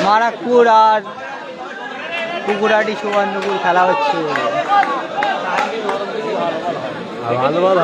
মারাকপুর আর পুকুরাটি সুবর্ণপুর খেলা হচ্ছে। ভালো ভালো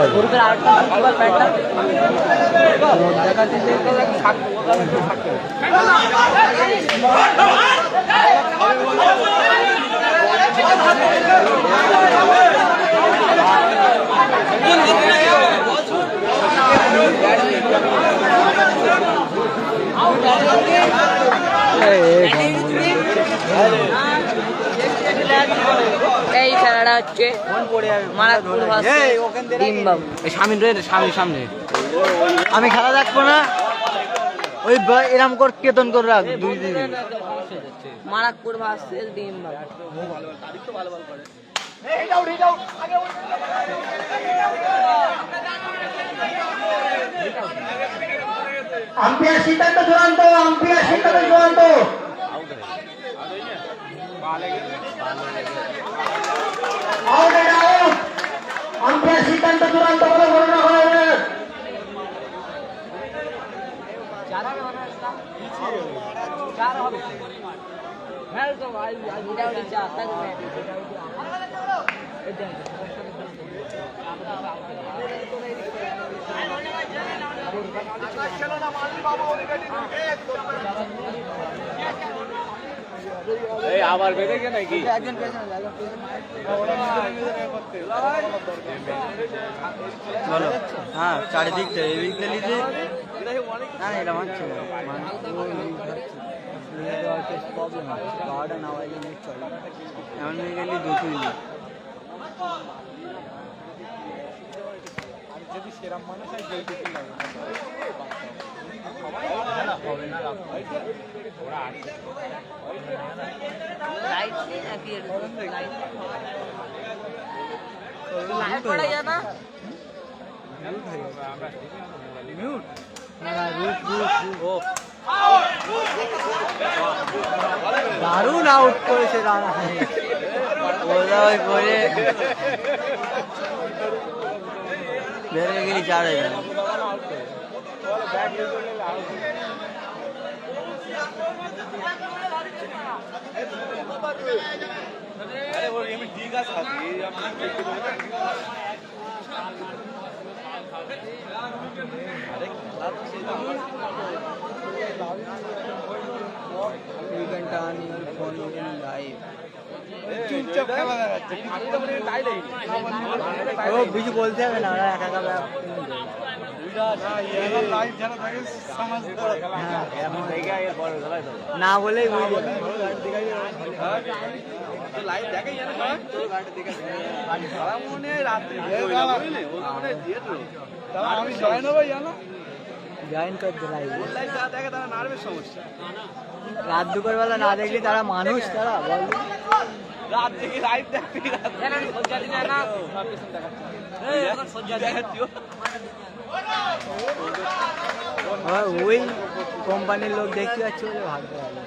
এই খেলাটা হচ্ছে মারাকপুর সামনে। আমি খেলা দেখবো না, ওই এরম করে কেতন করে রাখ দুই দিন। মারাকপুর ভার্সেস ডিমবাম। আম্পায়ার সিদ্ধান্ত চূড়ান্ত, আম্পায়ার সিদ্ধান্ত চূড়ান্ত। আউট এন্ড আউট, আম্পায়ার সিদ্ধান্ত চূড়ান্ত বলে ঘোষণা করা হবে। আবার বেঁধে নাকি বলো? হ্যাঁ, চারিদিক থেকে এদিক থেকে নিতে না, এটা মানছে না। প্রবলেম হচ্ছে, পাওয়াটা না হলে নেট চলে। এমন হয়ে গেলে দুটোই নেই। যদি সেরম মানুষ হয় যেইটুকুই লাগে হবে না। লাইট নেই নাকি? লাইট পড়ে যায় না? মিউট দারুণ আউট করেছে রানা করে বেড়ে গেলি চারে ঠিক আছে। কিছু বলতে হবে না, ওরা একা না বলেই আমি জয়েন হবো জানো, জয়েন করতে রাত দুপুর বেলা না দেখলে তারা মানুষ, তারা বল রাত দেখে লাইভ দেখতে ওই কোম্পানির লোক দেখতে পাচ্ছি বলে ভাবতে পারলো।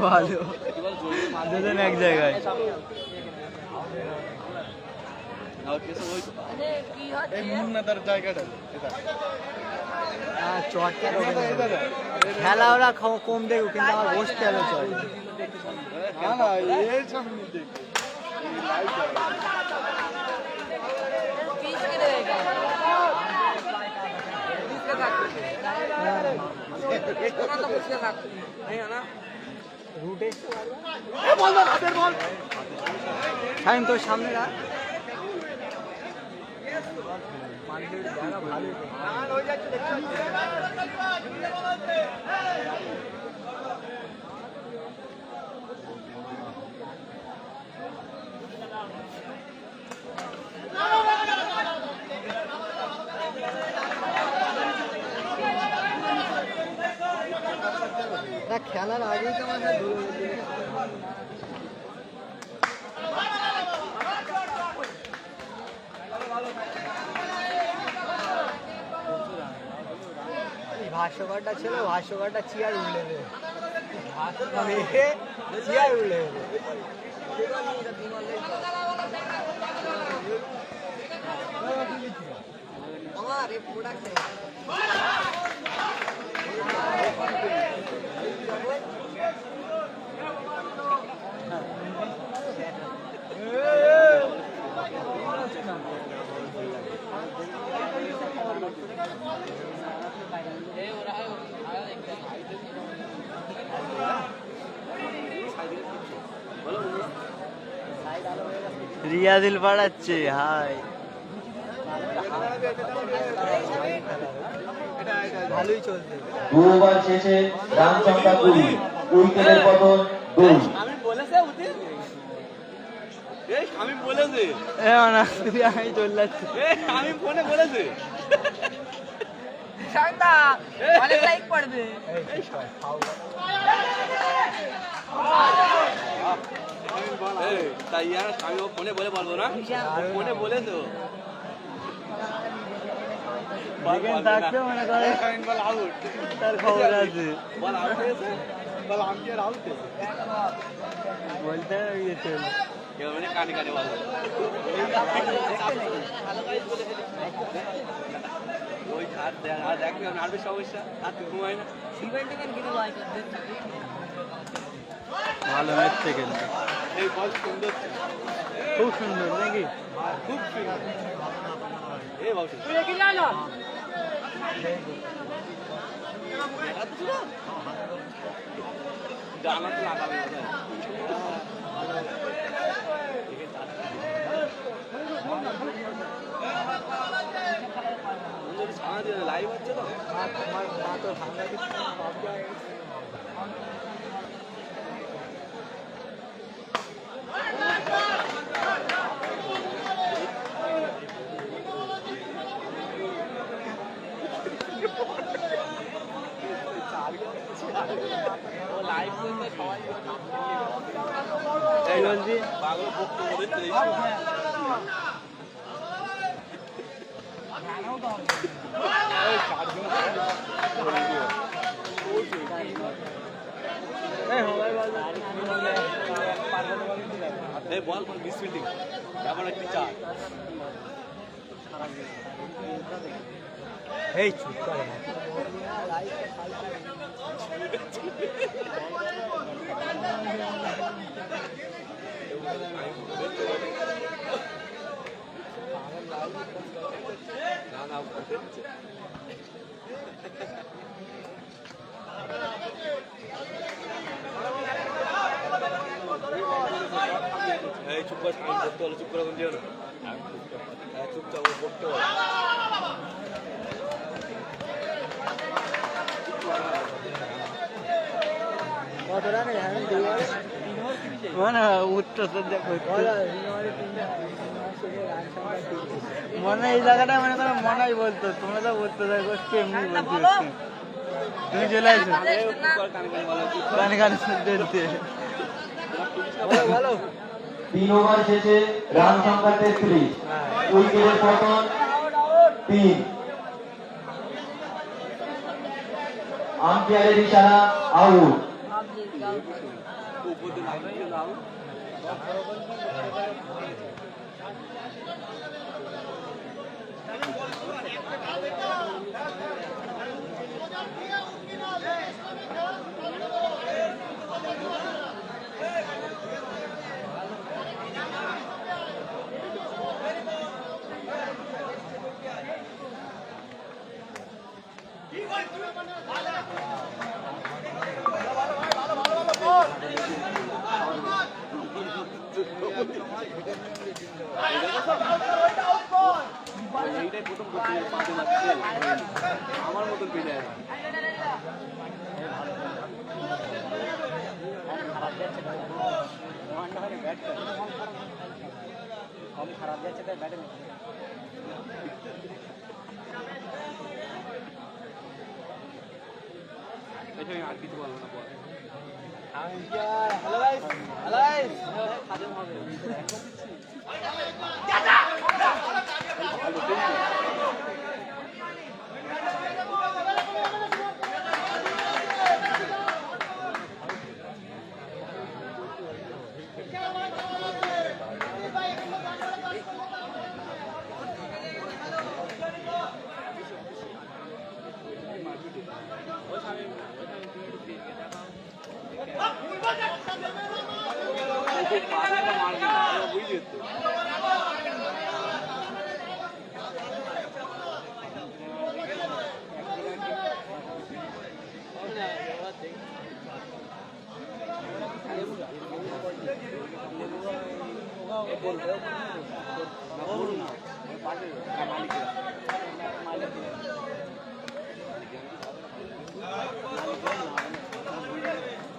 ভালো দুজন এক জায়গায়। খেলা ওরা কম দেখো, কিন্তু আমার বসতে হবে চল। তোর সামনে রাখ। খেলার আগেই তো আমার ভাষ্যকারটা ছিল, ভাষ্যকারটা চেয়ার উঠলে চেয়ার উঠলে রিয়া দিল পাড়াচ্ছে হাই ভালোই চলছে। 2 ওভার শেষে রান সংখ্যা 2, উইকেটের পতন 2। আমি বলেছে আমি চলে যাচ্ছি আমি ফোনে বলেছে শান্তা অনেক লাইক পড়বে তাই আমি ফোনে বলে বলবো না ফোনে বলেছে থাকছে মনে করে তার খবর আছে বলতে মানে কানে কানে বলো ওই আর দেখবে নার্ভের সমস্যা আর ঘুমায় না ভালো ম্যাচ থেকে এই বল সুন্দর খুব সুন্দর নাকি খুব সুন্দর এই বল জানা তো লাগাবে লাইভ হচ্ছে তো পাগল বক্তব্য দিচ্ছে বল বল মিস ফিল্ডিং কেমন একটি চার এই চুপ করে চুপ করে করতে হলো চুপ করে দিও না চুপচাপ করতে হলো মানে উত্তর মনে এই জায়গাটা মনে করো মনাই বলতো তোমরা তো বলতে করছো এমনি বলছো তুমি চলে আসো কানে কানে শুনতে 3 ওভার শেষে রান সংখ্যা 33, উইকেটের পতন 3। আম্পায়ারের ইশারা আউট। এইটাই প্রথম করতে পারতে পারছে আমার মতন পেয়ে যায় কম খারাপ যাচ্ছে তাই ব্যাটে আর কিছু বলবো না হ্যালো গাইস হ্যালো গাইস খাদেম হবে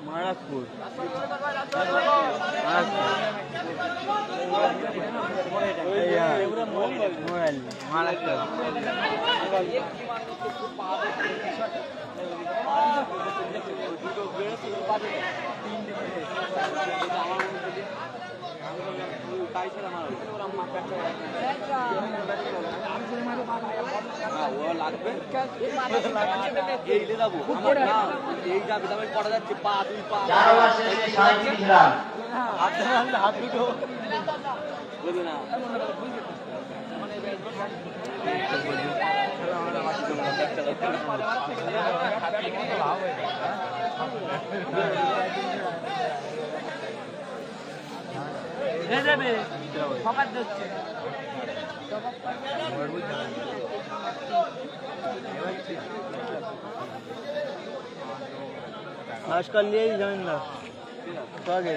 महाराजपुर मोबाइल চার ওভার শেষে 37 রান। हाथ दुटो आजकल लिए ही जमीन ना तो आगे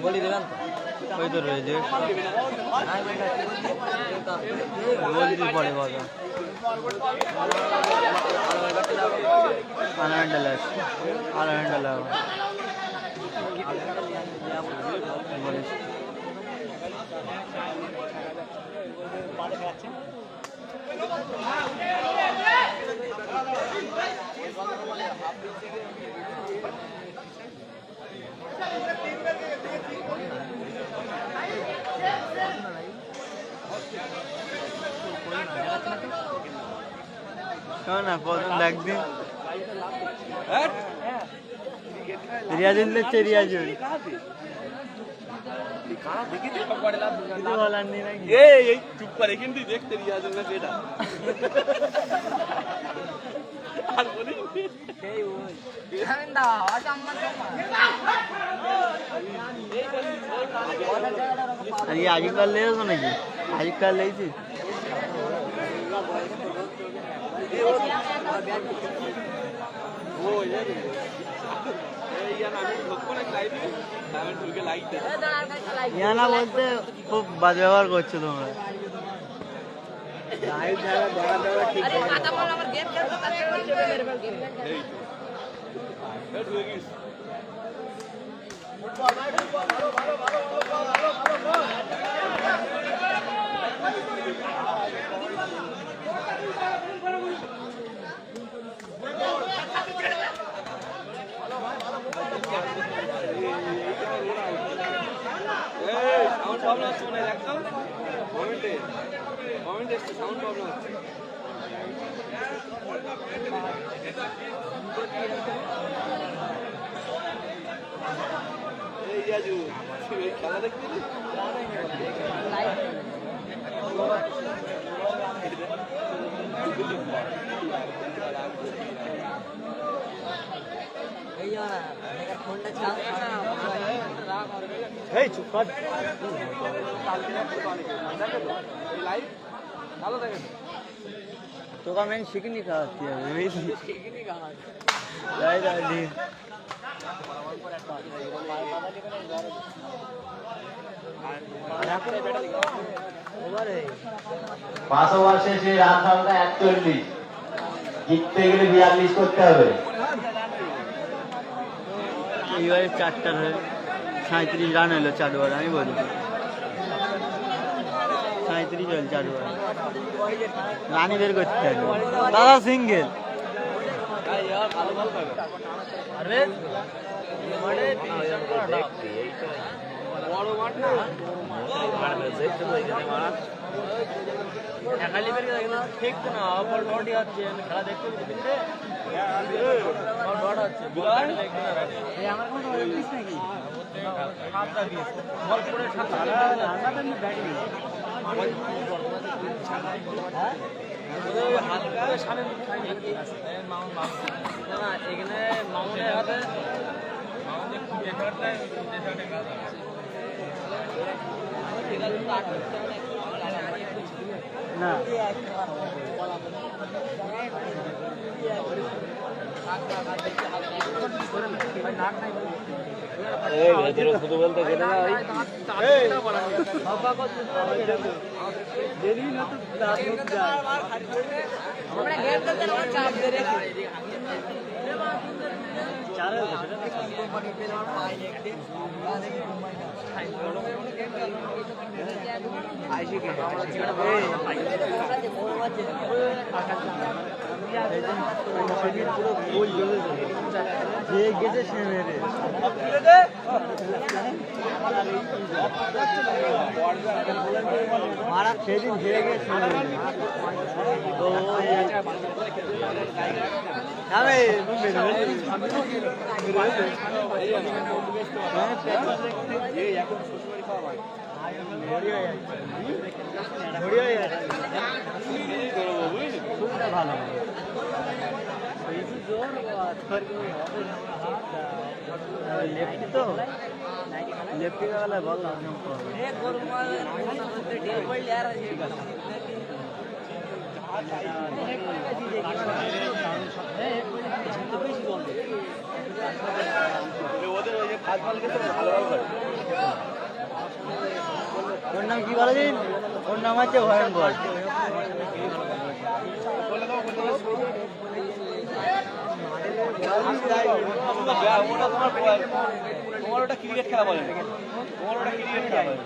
बोली दिलाम कोई तो रहे जे बोली दी पड़े बागा आला कौन है कौन लग दिन रियाजुल ले रियाजुल वाला नहीं ना ये चुप कर लेकिन तू देख तेरी रियाजुल में बेटा আর বলি সেই ওই ঠান্ডা অসম্মান अरे आज कल ले तो नहीं आज कल ले थी वो ये यार আমি ঢোকবো না লাইভে আমি ঢুকে লাইক দে यहाँ ना बोलते खूब बद व्यवहार করছো তোমরা লাইভ যারা বড় বড় ঠিক আরে কথা বল আমার গেম খেলতে তাতে বলছে মেরে বল গেম এই এই ঢুকে গিস এই সাউন্ড প্রবলেম হচ্ছে না একদম কমেন্টে সাউন্ড প্রবলেম হচ্ছে এই ইয়াজু এই খেলা দেখছিস এই না এটা ফোনটা চার্জ রাখ আর এই চুপ কর লাইভ ভালো থাকে तो का मैंने शिक नहीं कहा थी अभी जाए दादी 5 ওভার শেষে রান সংখ্যা 41, জিততে গেলে 42 করতে হবে। এইবারে 4টার হয়ে 37 রান হলো 4 ওভার, আমি বলি 37 হল 4 ওভার, রানই বের করতে হবে দাদা। সিঙ্গেল বড় মাঠ না ঠিক না বল বডি আছে খেলা দেখতে আমার কোনো পিস নাকি সাতটা পিস বল করে সাতটা ব্যাটিং হালকা সামনে না এখানে মামুনের হাতে না শুধু বলতে গেলে না যে গেছে সে মেরে মারা সেদিন যে গেছে ভালো লেফটি তো লেফটি का वाला बॉल ওর নাম কি বলে দিন? ওর নাম আছে ভয়ঙ্কর। তোমার ওটা ক্রিকেট খেলা বলে, তোমার ওটা ক্রিকেট খেলা বলে।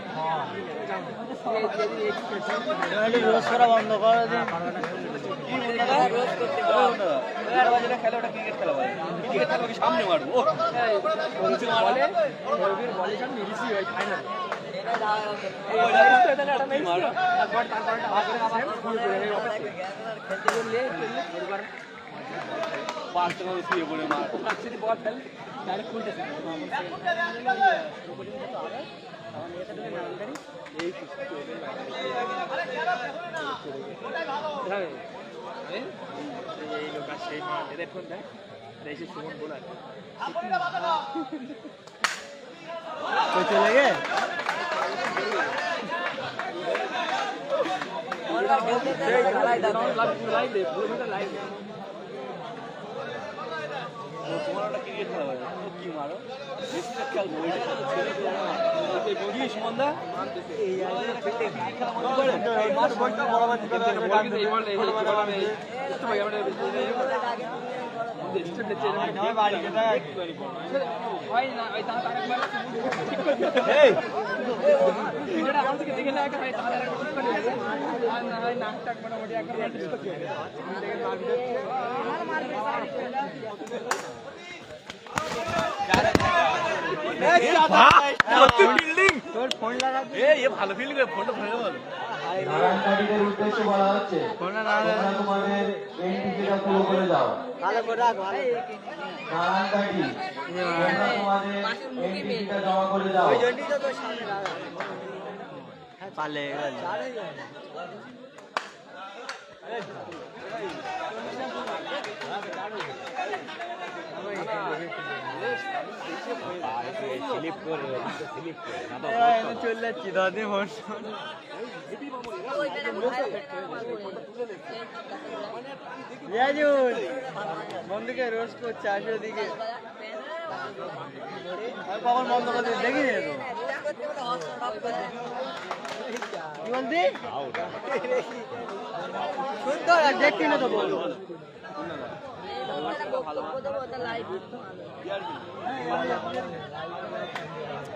রোজ করা বন্ধ করে দিন। খেলে ওটা ক্রিকেট খেলা বলে, ক্রিকেট খেলা সামনে মারবো পাঁচ টাকা শুয়ে পড়ে মার বল ফেল ডাইরেক্ট উল্টে এই লোক আর সেই মার এদের ফোন দেয় দেশে সুমন বোলার চলে গে তোমার ওটা ক্রিকেট খেলা হয় কি মারো বেশি খেলবো কি সুমন্দা ভালো ফিল্ডিং ফোনটা ধরে ভালো নারায়ণকারীদের উদ্দেশ্যে বলা হচ্ছে তোমরা তোমাদের এনটিপিটা পুরো করে দাও। নারায়ণকারী তোমরা তোমাদের এনটিপিটা জমা করে দাও। পালে চলে যাচ্ছি দাদি বন্ধুকে রোজ করছে আসো দিকে কখন বন্ধ করে দিয়ে দেখি নি তো কি বলতি সুন্দর আর দেখি না তো বল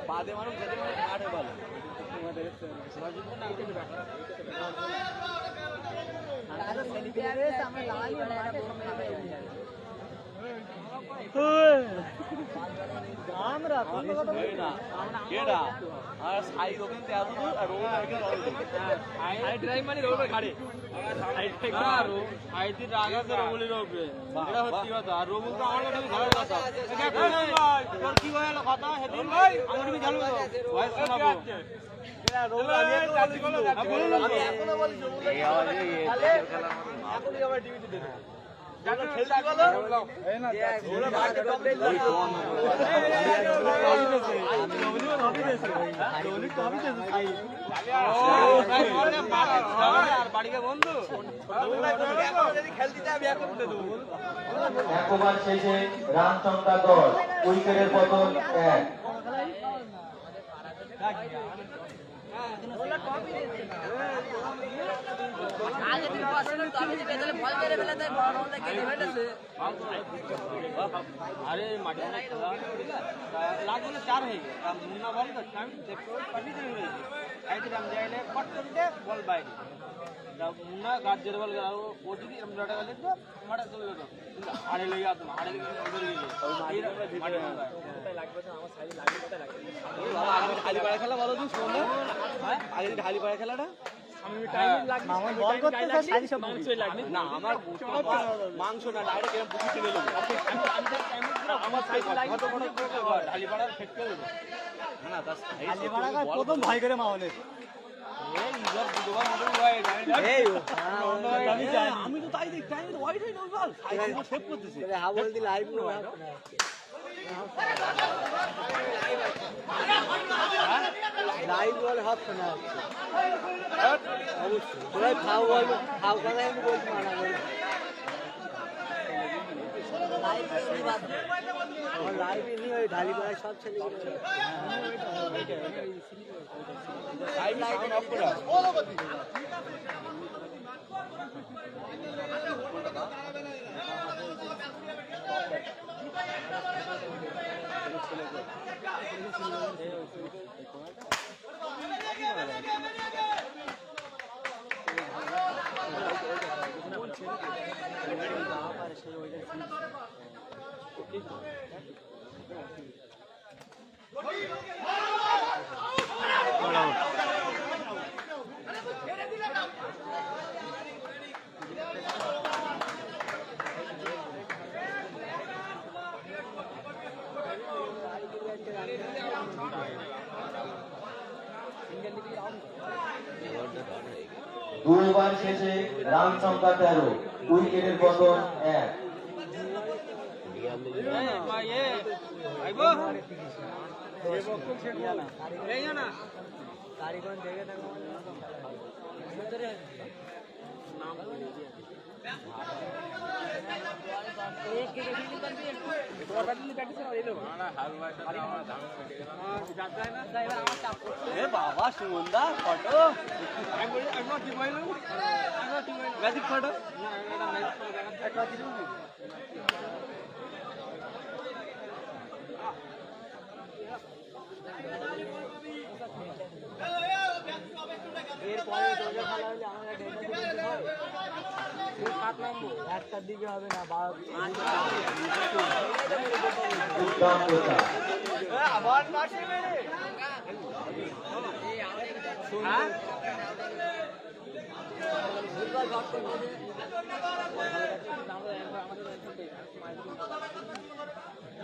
বাদে মানুষ যেতে মাঠে ভালো একবার শেষে রামচন্দ্র দল উইকেটের পতন 1। अरे माटी लागून 4 है मुन्ना बॉल का टाइम देखो कभी नहीं रही आई थी हम जाइले पट करके बॉल बाहर जब मुन्ना गाजर बॉल करा वो जी हम लटा गले तो मारा चल गयो आड़े ले गया तुम आड़े ले उधर गए माटी লাগবে তো আমার সাইডে লাগবে কত লাগবে আগে খালি পাড়া খেলা বলো তুই শোন না আগে খালি পাড়া খেলাটা আমি টাইম লাগবে আমার বল করতে তো সাইড সব মাংসই লাগবে না আমার মাংস না ডাইরেক্ট এরকম বুঝি টেনে নেব আমি টাইম আমার সাইড লাগবে তো কোনো খালি পাড়া ফেট করে দেব না তার খালি পাড়া প্রথম ভাই করে মাওনে এই ইজার দুবার মতো ভাই এই আমি তো তাই দেখ টাইম ওয়াইড হই না বল সাইড সেভ করতেছি হ্যাঁ বল দি লাইভ নো লাইভ বল হাফ শোনা অবশ্যই তোরাই খাও বল খাও কথা আমি বলছি মানা করি লাইভ ই নিয়ে ঢালি পাড়া সব ছেলে টাইম সাউন্ড অফ করা দুবার শেষে রান সংখ্যা 13, উইকেটের পতন 1। কারিগণ দেখে থাকো বাবা সুমন্দা ফটো ম্যাজিক ফটো এরপরে খেলা হলে আমাদের একটার দিকে হবে না উত্তম প্রচার আবার পাশে মেরে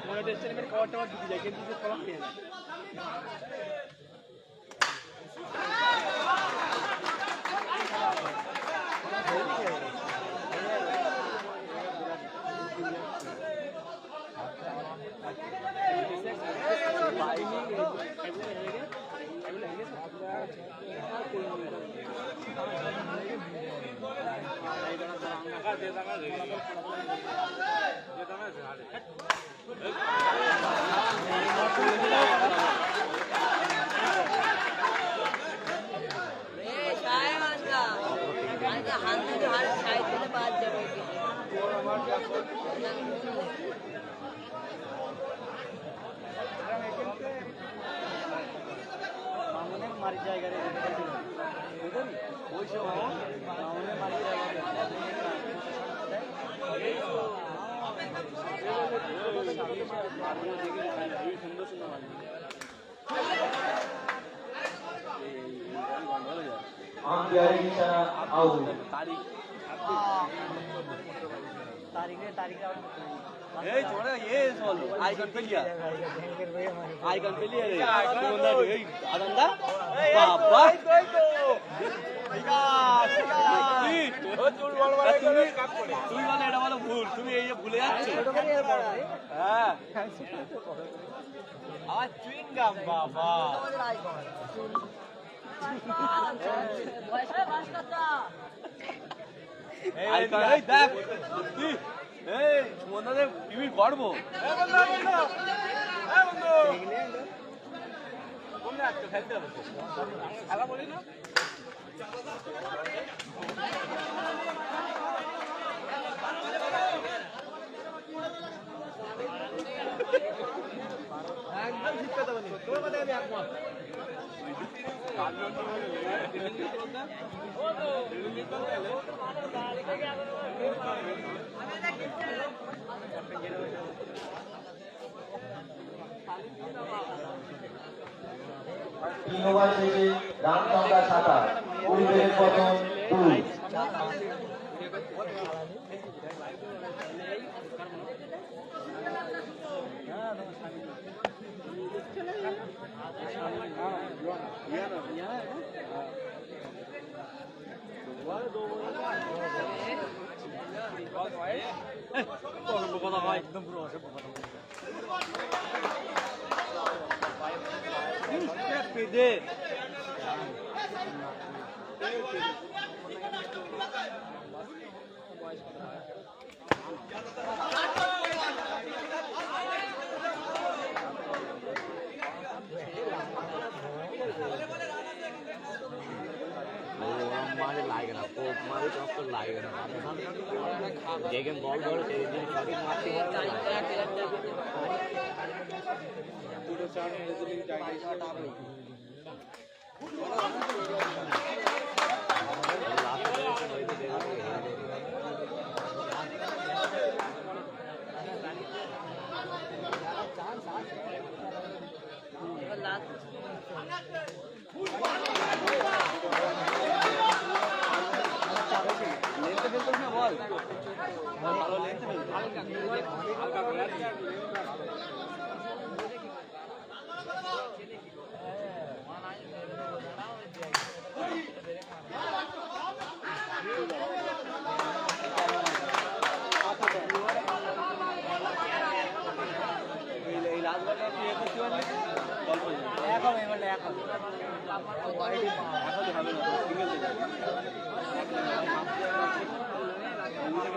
মনে হচ্ছে খাবারটা দিতে যায় কিন্তু খাবার খেয়ে না অনেক মারি জায়গা রে ওই সময় অনেক মারি জায়গা আম্পায়ারের ইশারা আউট। এই তোরা এ বল আইকন পেলিয়া আইকন পেলিয়া রে বন্ধা এই আদন্দা বাবা তুই মানে এটা বলো ভুল, তুমি এই যে ভুলে যাচ্ছ। হ্যাঁ আমার চুইংগাম বাবা আইকন এই দেখ তুই এই বন্ধুদের টিভির গর্ব খেলা বলি না একদম ঠিক কথা বলি তোর কথা আমি একমত তিন ওভার শেষে রান সংখ্যা 7, উইকেটের পতন 2। একদম পুরো অসভ্য কথা পেদে मारे लागे ना कोप मारे तो आपको लागे ना जेगन बॉल बॉल से दिन शॉट मारते हैं पूरे चार में इधर ही जाएगा शॉट आप नहीं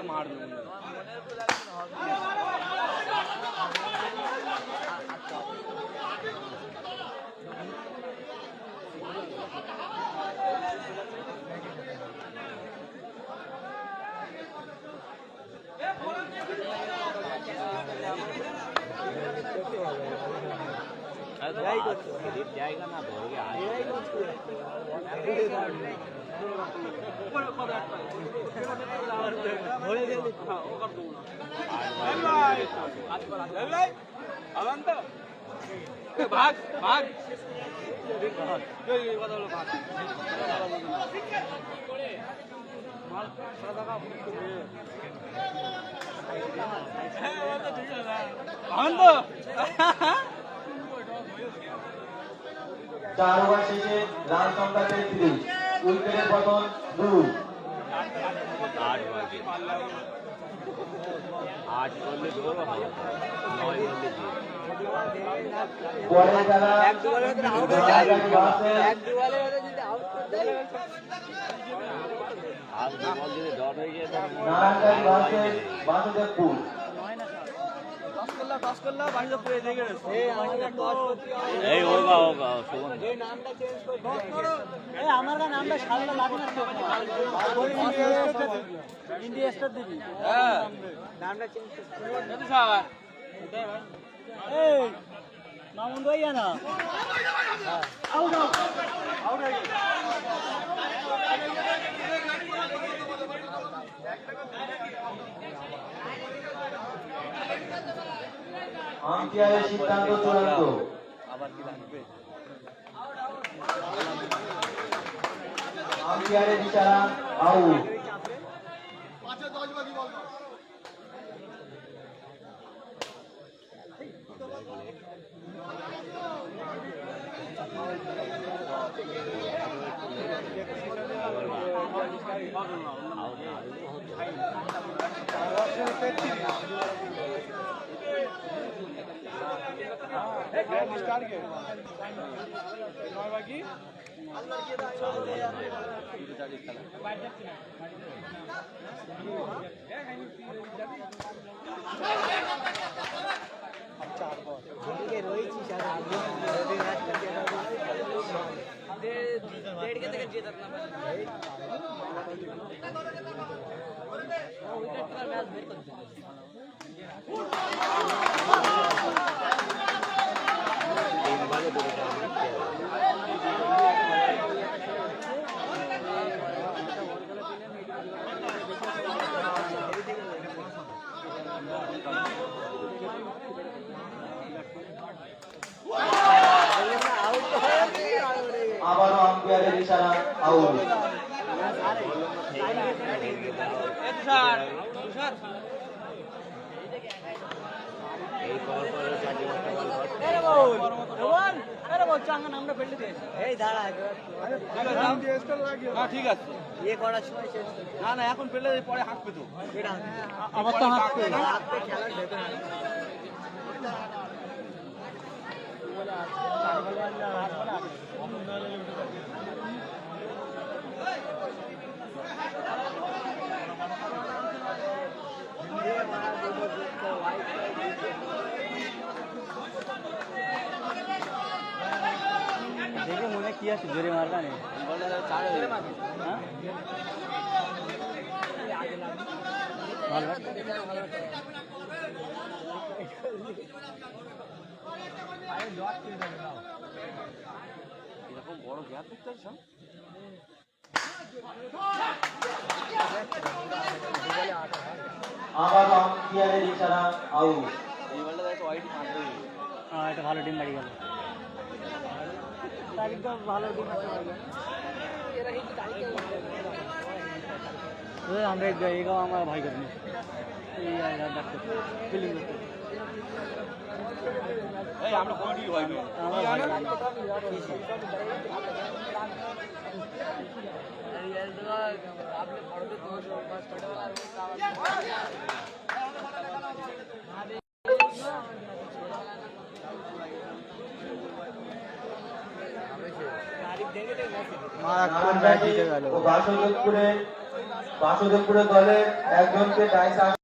मार जाएगा ना तो हो गया भाग भाग चार ओवर शेषे রান সংখ্যা 33, উইকেটের পতন 2। 8 করলে 2 হবে 9 করলে 2 পরের খেলা এক দুবারে যদি আউট হয়ে যায় এক দুবারে যদি আউট করে দেয় আর বল যদি ডট হয়ে যায় নারায়ণগঞ্জ ভার্সেস বাসুদেবপুর। করলাম টস করলাম বাড়িতে পড়ে দেখে এই হোগা হোগা শোভন আমার নামটা সালটা লাগে না ইন্ডিয়া স্টার দিবি হ্যাঁ নামটা চেঞ্জ কত স্যার এই মামুন ভাইয়া না আউট আউট আউট হয়ে গেল আম্পায়ারের সিদ্ধান্ত চূড়ান্ত। আবার কি লাগবে আম্পায়ারের ইশারা আউট। আবারও আম্পায়ারের ইশারা আউট। এই পর পর চারটে নামটা ফেলতে দিয়েছে এই দাঁড়া ঠিক আছে ইয়ে করার সময় শেষ না না এখন পেলে পরে হাঁক পেতো আবার তো হাঁটতে খেলার ভেতরে দেখে মনে কি আছে জোরে মারবা নেই চার হ্যাঁ এরকম বড় গ্যাপ দেখতে পাচ্ছ আবারও আম্পায়ারের ইশারা আউট। এই বলটা দেখো ওয়াইড মারবে এটা ভালো টিম বাড়ি গেল তারিখটা ভালো টিম আছে আমরা এগাও আমার ভাই করিনি ডাক্তার ফিলিং করতে এই আমরা কমিটি ভাই আমার ভাই বাসুদেবপুরে দলের একজনকে দায়িত্ব